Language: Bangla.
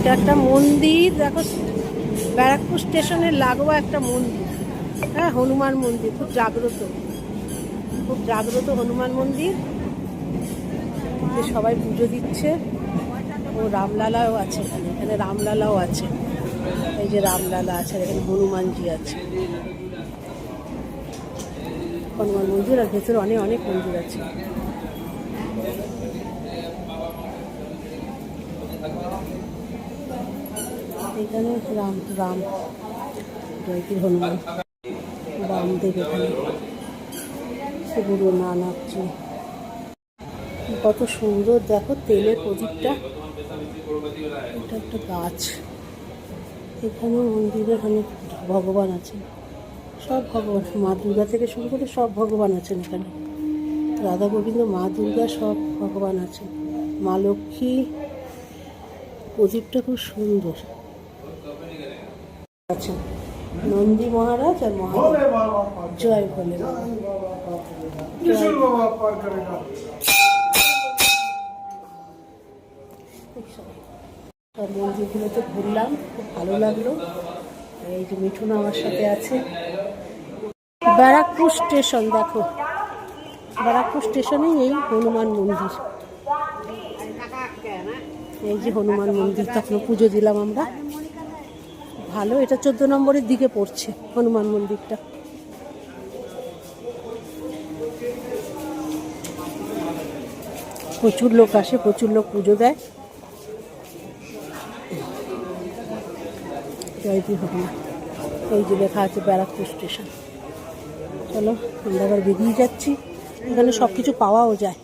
এটা একটা মন্দির দেখো, ব্যারাকপুর স্টেশনের লাগোয়া একটা মন্দির। হ্যাঁ, হনুমান মন্দির, খুব জাগ্রত হনুমান মন্দির। সবাই পুজো দিচ্ছে। ও রামলালাও আছে এখানে, রামলালাও আছে। এই যে রামলালা আছে, এখানে হনুমানজি আছে। হনুমান মন্দির, আর ভেতরে অনেক অনেক মন্দির আছে। এখানে রাম জয়তীর হনুমান, রামদেব এখানে, গুরু নানকজি। কত সুন্দর দেখো তেলের প্রদীপটা। এটা একটা গাছ। এখানে মন্দিরে অনেক ভগবান আছেন, সব ভগবান, মা দুর্গা থেকে শুরু করে সব ভগবান আছেন এখানে। রাধা গোবিন্দ, মা দুর্গা, সব ভগবান আছেন। মা লক্ষ্মী। প্রদীপটা খুব সুন্দর আছেন। নন্দী মহারাজ আর মহাদেব। জয় ভোলে সব মন্দিরগুলোতে ঘুরলাম, খুব ভালো লাগলো। এই যে মিঠুন আমার সাথে আছে। ব্যারাকপুর স্টেশন দেখো, ব্যারাকপুর স্টেশনেই এই হনুমান মন্দির। এই যে হনুমান মন্দির, তখন পুজো দিলাম আমরা। ভালো, এটা 14 নম্বরের দিকে পড়ছে হনুমান মন্দিরটা। প্রচুর লোক আসে, প্রচুর লোক পুজো দেয়। জয়পুর হনুমান। এই যে লেখা আছে ব্যারাকপুর স্টেশন। চলো আমরা আবার বেরিয়ে যাচ্ছি। এখানে সব কিছু পাওয়াও যায়।